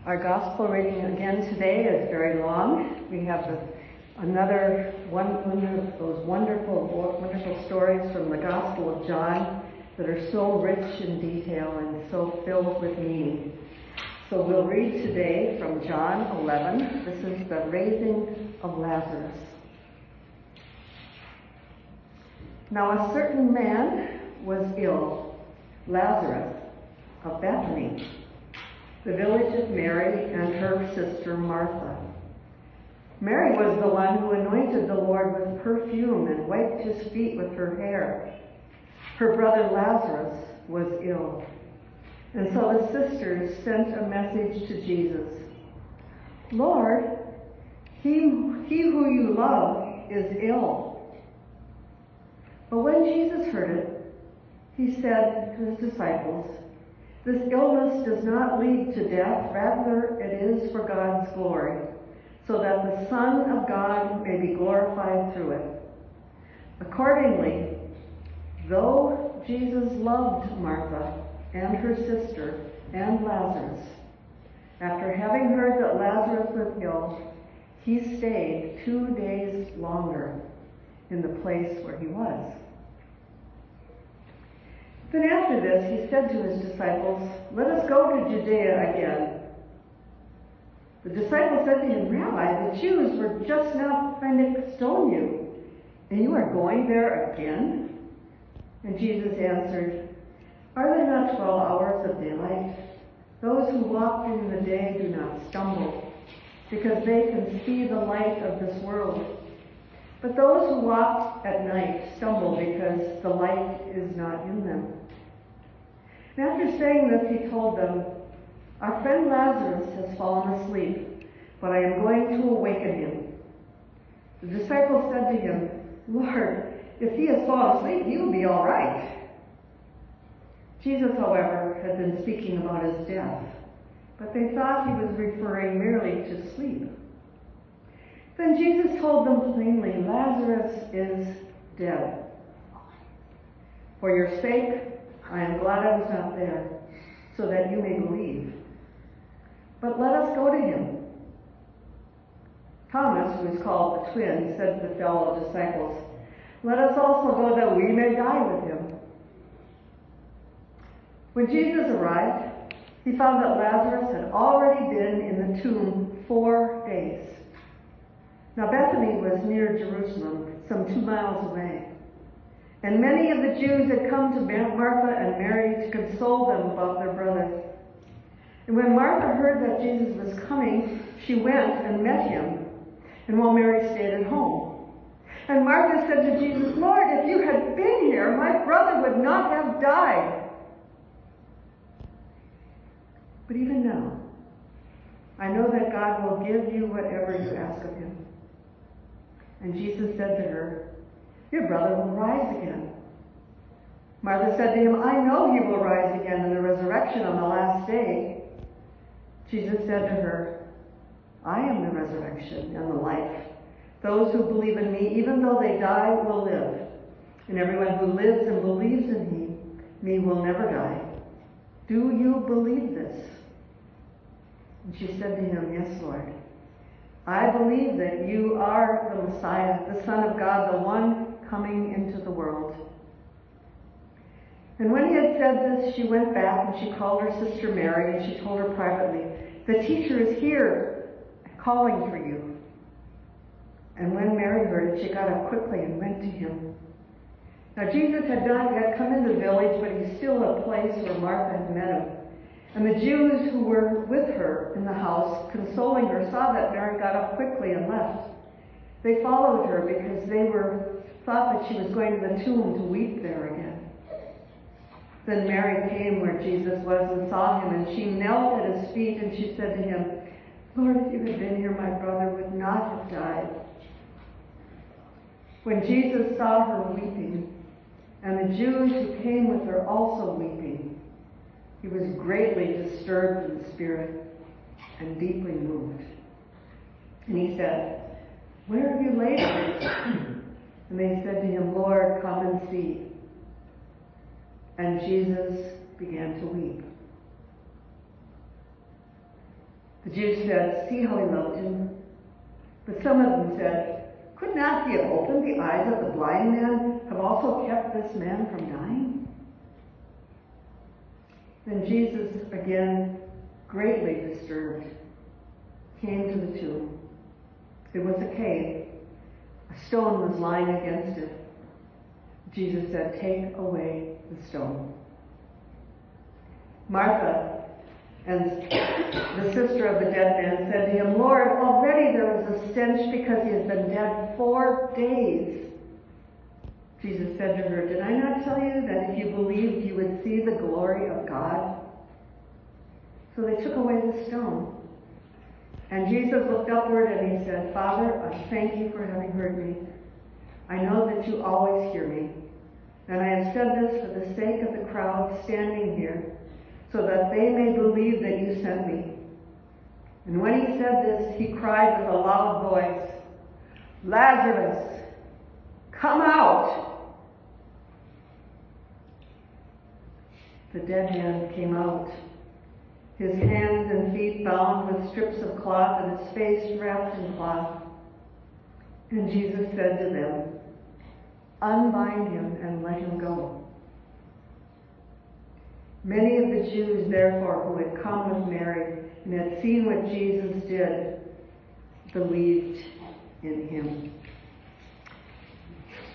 Our gospel reading again today is very long. We have another one of those wonderful stories from the Gospel of John that are so rich in detail and so filled with meaning. So we'll read today from John 11. This is the raising of Lazarus. Now a certain man was ill, Lazarus of Bethany, the village of Mary and her sister Martha. Mary was the one who anointed the Lord with perfume and wiped his feet with her hair. Her brother Lazarus was ill. And so the sisters sent a message to Jesus. Lord, he who you love is ill. But when Jesus heard it, he said to his disciples, this illness does not lead to death, rather it is for God's glory, so that the Son of God may be glorified through it. Accordingly, though Jesus loved Martha and her sister and Lazarus, after having heard that Lazarus was ill, he stayed 2 days longer in the place where he was. Then after this, he said to his disciples, let us go to Judea again. The disciples said to him, Rabbi, the Jews were just now trying to stone you, and you are going there again? And Jesus answered, are there not 12 hours of daylight? Those who walk during the day do not stumble, because they can see the light of this world. But those who walk at night stumble because the light is not in them. And after saying this, he told them, our friend Lazarus has fallen asleep, but I am going to awaken him. The disciples said to him, Lord, if he has fallen asleep, he will be all right. Jesus, however, had been speaking about his death, but they thought he was referring merely to sleep. Then Jesus told them plainly, Lazarus is dead. For your sake, I am glad I was not there, so that you may believe. But let us go to him. Thomas, who is called the twin, said to the fellow disciples, let us also go that we may die with him. When Jesus arrived, he found that Lazarus had already been in the tomb 4 days. Now Bethany was near Jerusalem, some 2 miles away. And many of the Jews had come to Martha and Mary to console them about their brother. And when Martha heard that Jesus was coming, she went and met him, and while Mary stayed at home. And Martha said to Jesus, Lord, if you had been here, my brother would not have died. But even now, I know that God will give you whatever you ask of him. And Jesus said to her, your brother will rise again. Martha said to him, I know he will rise again in the resurrection on the last day. Jesus said to her, I am the resurrection and the life. Those who believe in me, even though they die, will live. And everyone who lives and believes in me will never die. Do you believe this? And she said to him, yes, Lord. I believe that you are the Messiah, the Son of God, the one coming into the world. And when he had said this, she went back and she called her sister Mary, and she told her privately, the teacher is here, calling for you. And when Mary heard it, she got up quickly and went to him. Now Jesus had not yet come into the village, but he's still at a place where Martha had met him. And the Jews who were with her in the house, consoling her, saw that Mary got up quickly and left. They followed her because they thought that she was going to the tomb to weep there again. Then Mary came where Jesus was and saw him, and she knelt at his feet, and she said to him, Lord, if you had been here, my brother would not have died. When Jesus saw her weeping, and the Jews who came with her also weeping, he was greatly disturbed in spirit and deeply moved. And he said, where have you laid her? And they said to him, Lord, come and see. And Jesus began to weep. The Jews said, "See how he loved him." But some of them said, "Could not he have opened the eyes of the blind man, have also kept this man from dying?" Then Jesus, again greatly disturbed, came to the tomb. It was a cave. A stone was lying against it. Jesus said, "Take away the stone." Martha, and the sister of the dead man, said to him, "Lord, already there is a stench because he has been dead 4 days." Jesus said to her, "Did I not tell you that if you believed you would see the glory of God?" So they took away the stone. And Jesus looked upward and he said, "Father, I thank you for having heard me. I know that you always hear me. And I have said this for the sake of the crowd standing here, so that they may believe that you sent me." And when he said this, he cried with a loud voice, "Lazarus, come out!" The dead man came out, his hands and feet bound with strips of cloth and his face wrapped in cloth. And Jesus said to them, "Unbind him and let him go." Many of the Jews, therefore, who had come with Mary and had seen what Jesus did, believed in him.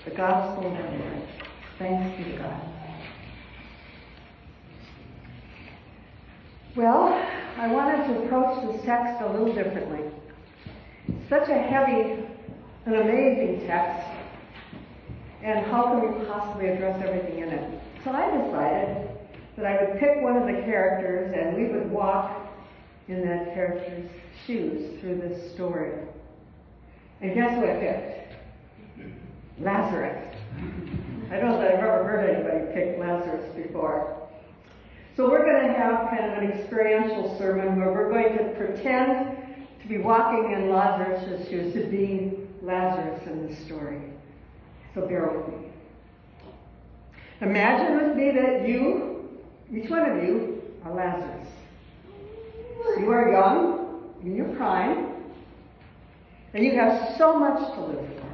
The Gospel of the Lord. Thanks be to God. Well, I wanted to approach this text a little differently. It's such a heavy and amazing text, and how can we possibly address everything in it? So I decided that I would pick one of the characters and we would walk in that character's shoes through this story. And guess who I picked? Lazarus. I don't know that I've ever heard anybody pick Lazarus before. So we're going to have kind of an experiential sermon where we're going to pretend to be walking in Lazarus' shoes, to be Lazarus in the story. So bear with me. Imagine with me that you, each one of you, are Lazarus. You are young, in your prime, and you have so much to live for.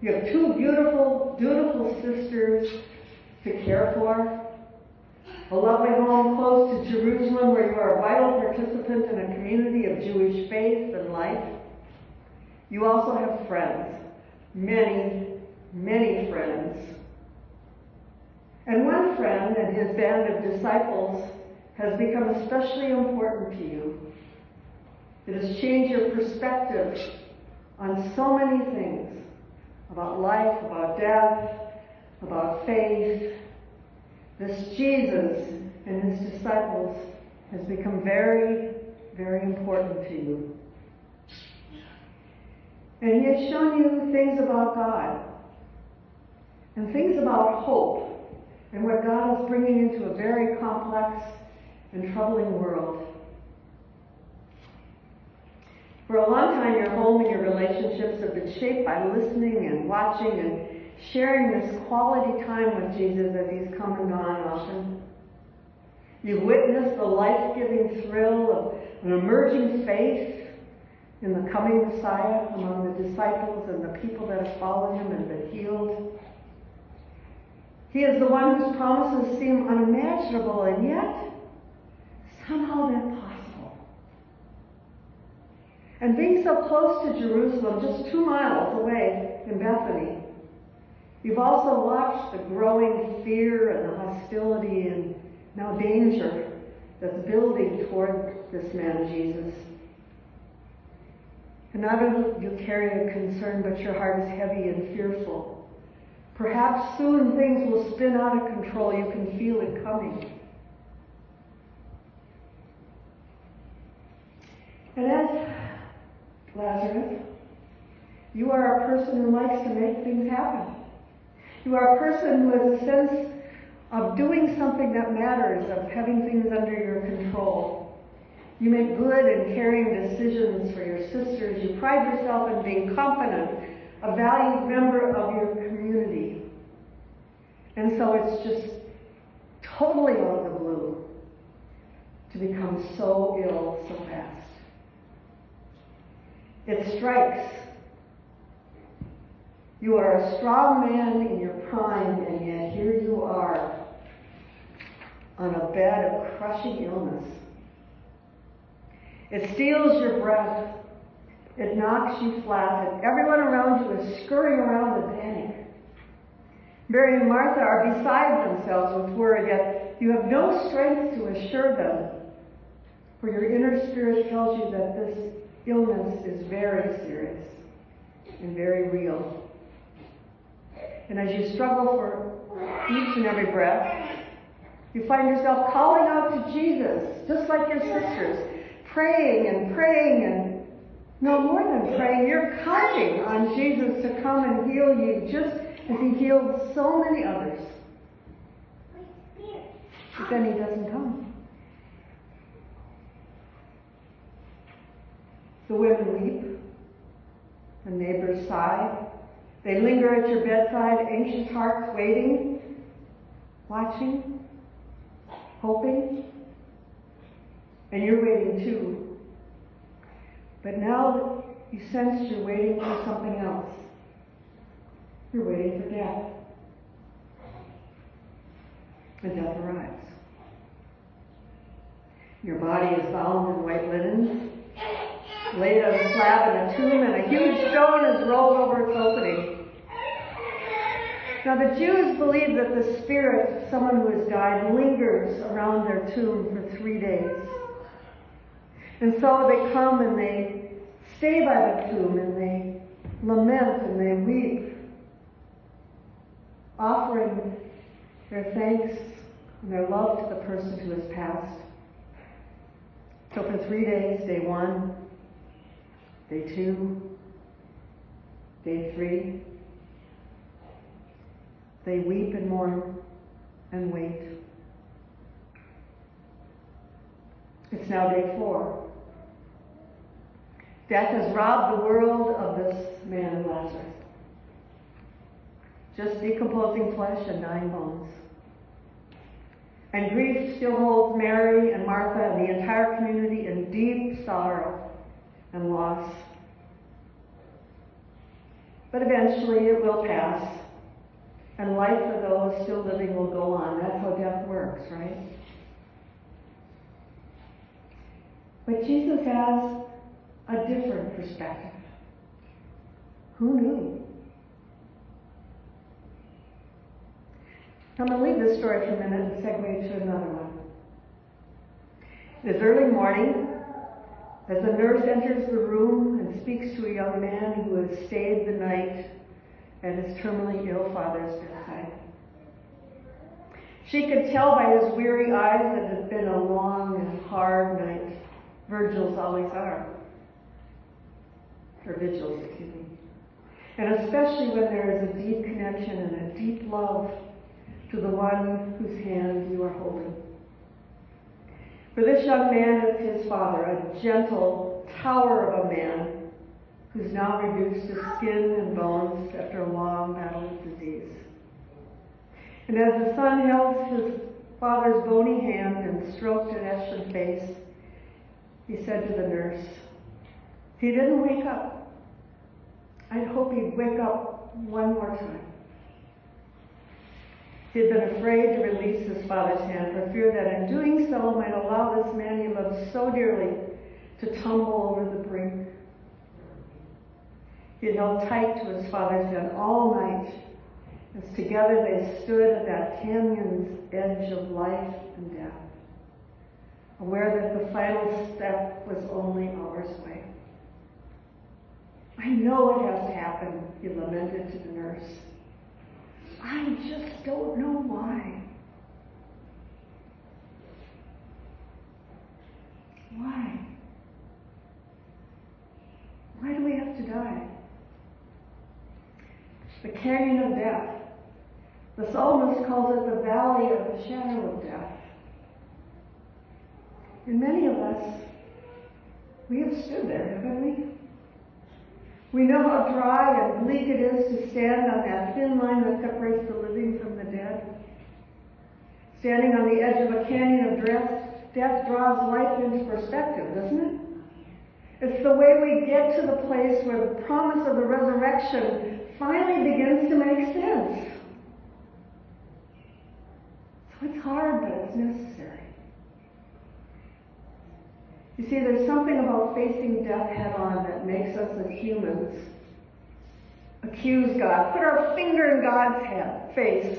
You have 2 beautiful, dutiful sisters to care for, a lovely home close to Jerusalem where you are a vital participant in a community of Jewish faith and life. You also have friends, many, many friends. And one friend and his band of disciples has become especially important to you. It has changed your perspective on so many things, about life, about death, about faith. This Jesus and his disciples has become very, very important to you. And he has shown you things about God and things about hope and what God is bringing into a very complex and troubling world. For a long time, your home and your relationships have been shaped by listening and watching and sharing this quality time with Jesus as he's come and gone often. You've witnessed the life-giving thrill of an emerging faith in the coming Messiah among the disciples and the people that have followed him and been healed. He is the one whose promises seem unimaginable, and yet somehow they're possible. And being so close to Jerusalem, just 2 miles away in Bethany, you've also watched the growing fear and the hostility and now danger that's building toward this man, Jesus. And not only do you carry a concern, but your heart is heavy and fearful. Perhaps soon things will spin out of control. You can feel it coming. And as Lazarus, you are a person who likes to make things happen. You are a person who has a sense of doing something that matters, of having things under your control. You make good and caring decisions for your sisters. You pride yourself in being competent, a valued member of your community. And so it's just totally out of the blue to become so ill so fast. It strikes. You are a strong man in your prime, and yet here you are on a bed of crushing illness. It steals your breath. It knocks you flat. And everyone around you is scurrying around in panic. Mary and Martha are beside themselves with worry, yet you have no strength to assure them, for your inner spirit tells you that this illness is very serious and very real. And as you struggle for each and every breath, you find yourself calling out to Jesus, just like your sisters, praying and praying, and no more than praying, you're counting on Jesus to come and heal you, just as he healed so many others. But then he doesn't come. The women weep. The neighbors sigh. They linger at your bedside, anxious hearts waiting, watching, hoping. And you're waiting too. But now you sense you're waiting for something else. You're waiting for death. And death arrives. Your body is bound in white linens, laid on a slab in a tomb, and a huge stone is rolled over its opening. Now the Jews believe that the spirit of someone who has died lingers around their tomb for 3 days. And so they come and they stay by the tomb and they lament and they weep, offering their thanks and their love to the person who has passed. So for 3 days, day 1, day 2, day 3, they weep and mourn and wait. It's now day 4. Death has robbed the world of this man Lazarus. Just decomposing flesh and dying bones. And grief still holds Mary and Martha and the entire community in deep sorrow and loss. But eventually it will pass, and life for those still living will go on. That's how death works, right? But Jesus has a different perspective. Who knew? I'm going to leave this story for a minute and segue to another one. It is early morning as the nurse enters the room and speaks to a young man who has stayed the night at his terminally ill father's bedside. She could tell by his weary eyes that it had been a long and hard night. Virgils always are. Or vigils, excuse me. And especially when there is a deep connection and a deep love to the one whose hand you are holding. For this young man is his father, a gentle tower of a man who's now reduced to skin and bones after a long battle with disease. And as the son held his father's bony hand and stroked an ashen face, he said to the nurse, "He didn't wake up. I'd hope he'd wake up one more time." He had been afraid to release his father's hand for fear that in doing so might allow this man he loved so dearly to tumble over the brink. He had held tight to his father's hand all night as together they stood at that canyon's edge of life and death, aware that the final step was only hours away. "I know it has to happen," he lamented to the nurse. "I just don't know why." Why? Why do we have to die? The canyon of death. The psalmist calls it the valley of the shadow of death. And many of us, we have stood there, haven't we? We know how dry and bleak it is to stand on that thin line that separates the living from the dead. Standing on the edge of a canyon of death draws life into perspective, doesn't it? It's the way we get to the place where the promise of the resurrection finally begins to make sense. So it's hard, but it's necessary. You see, there's something about facing death head on that makes us as humans accuse God, put our finger in God's face,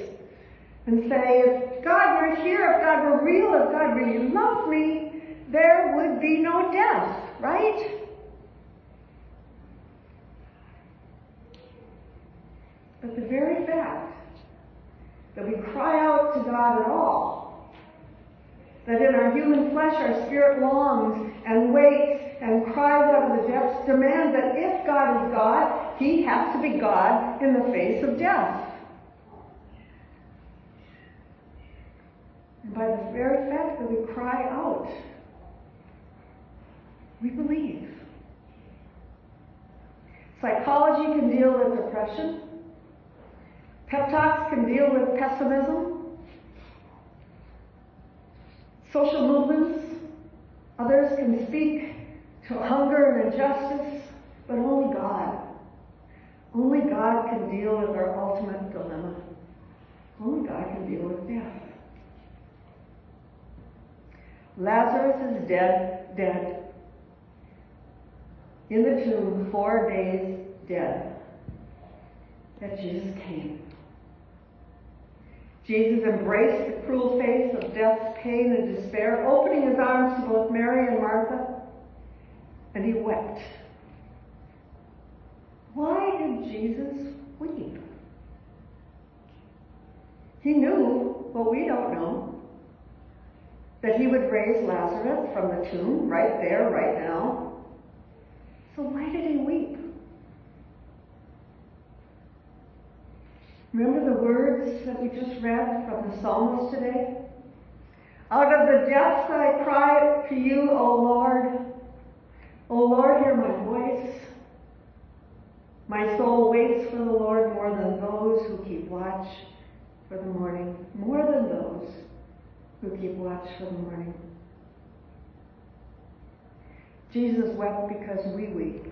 and say, if God were here, if God were real, if God really loved me, there would be no death, right? But the very fact that we cry out to God at all, that in our human flesh our spirit longs and waits and cries out of the depths, demands that if God is God, he has to be God in the face of death. And by the very fact that we cry out, we believe. Psychology can deal with depression. Pep talks can deal with pessimism. Social movements, others can speak to hunger and injustice, but only God can deal with our ultimate dilemma. Only God can deal with death. Lazarus is dead. In the tomb, 4 days dead. That Jesus came. Jesus embraced the cruel face of death's pain and despair, opening his arms to both Mary and Martha, and he wept. Why did Jesus weep? He knew what we don't know, that he would raise Lazarus from the tomb right there, right now. So why did he weep? Remember the words that we just read from the psalmist today? Out of the depths I cry to you, O Lord. O Lord, hear my voice. My soul waits for the Lord more than those who keep watch for the morning. More than those who keep watch for the morning. Jesus wept because we weep.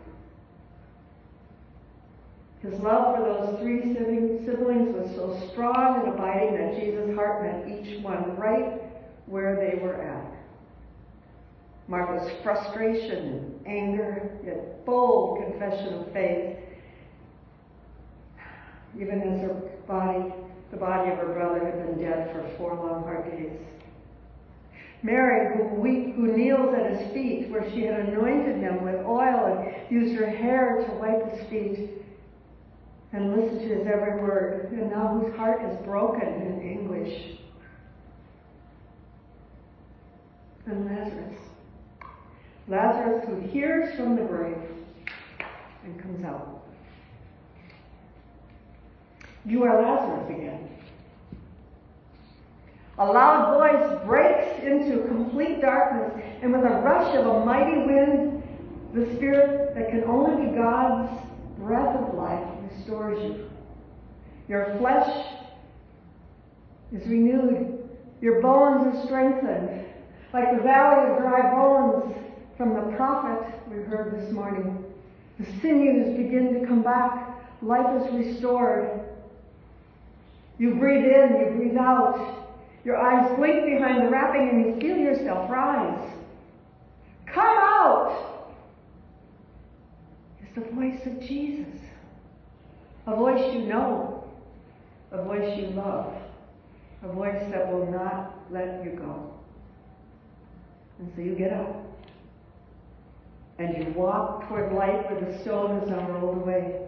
His love for those 3 siblings was so strong and abiding that Jesus' heart met each one right where they were at. Martha's frustration and anger, yet bold confession of faith, even as the body of her brother had been dead for 4 long hard days. Mary, who kneels at his feet, where she had anointed him with oil and used her hair to wipe his feet, and listened to his every word, and now whose heart is broken in anguish. And Lazarus who hears from the grave and comes out. You are Lazarus again. A loud voice breaks into complete darkness, and with a rush of a mighty wind, the spirit that can only be God's breath of life restores you. Your flesh is renewed. Your bones are strengthened. Like the valley of dry bones from the prophet we heard this morning. The sinews begin to come back. Life is restored. You breathe in, you breathe out. Your eyes blink behind the wrapping and you feel yourself rise. Come out! It's the voice of Jesus. A voice you know. A voice you love. A voice that will not let you go. And so you get up. And you walk toward light where the stone is unrolled away.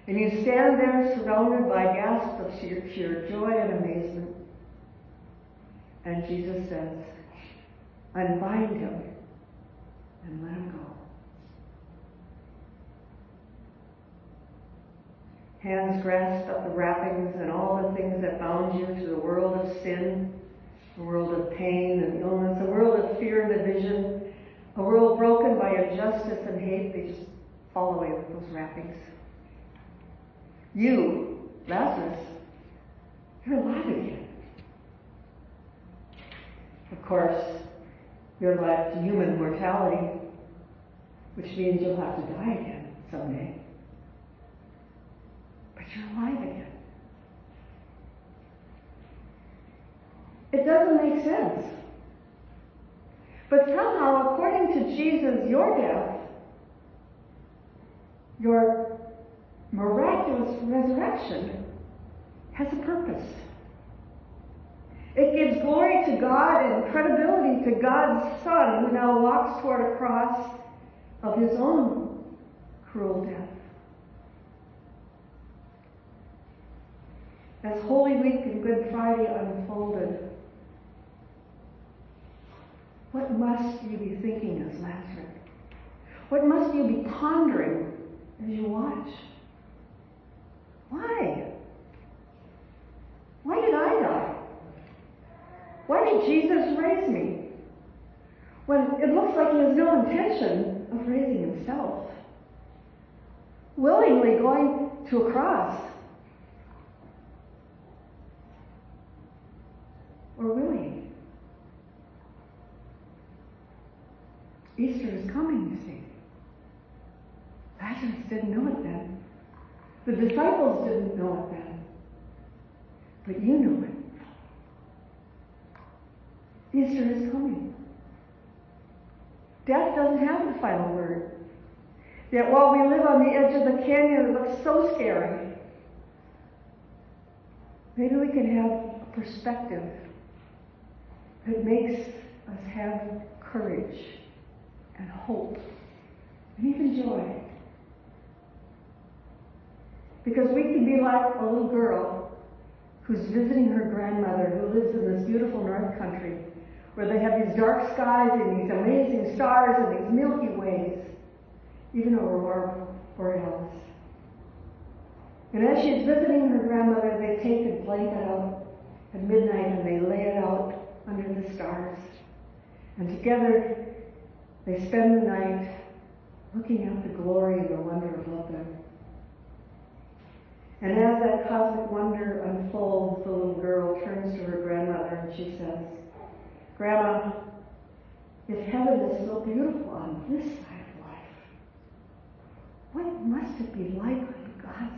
And you stand there surrounded by gasps of sheer joy and amazement. And Jesus says, unbind him and let him go. Hands grasped up the wrappings and all the things that bound you to the world of sin, a world of pain and illness, a world of fear and division, a world broken by injustice and hate. They just fall away with those wrappings. You, Lazarus, you're alive again. Of course, you're left to human mortality, which means you'll have to die again someday. But you're alive again. It doesn't make sense. But somehow, according to Jesus, your death, your miraculous resurrection, has a purpose. It gives glory to God and credibility to God's Son, who now walks toward a cross of his own cruel death. As Holy Week and Good Friday unfolded, what must you be thinking as Lazarus? What must you be pondering as you watch? Why? Why did I die? Why did Jesus raise me? When it looks like he has no intention of raising himself. Willingly going to a cross. Or willing. Easter is coming, you see. Lazarus didn't know it then. The disciples didn't know it then. But you know it. Easter is coming. Death doesn't have the final word. Yet while we live on the edge of the canyon that looks so scary, maybe we can have a perspective that makes us have courage and hope and even joy. Because we can be like a little girl who's visiting her grandmother who lives in this beautiful North Country where they have these dark skies and these amazing stars and these Milky Ways, even aurora borealis. And as she's visiting her grandmother, they take a blanket out at midnight and they lay it out under the stars. And together they spend the night looking at the glory and the wonder above them. And as that cosmic wonder unfolds, the little girl turns to her grandmother and she says, "Grandma, if heaven is so beautiful on this side of life, what must it be like when God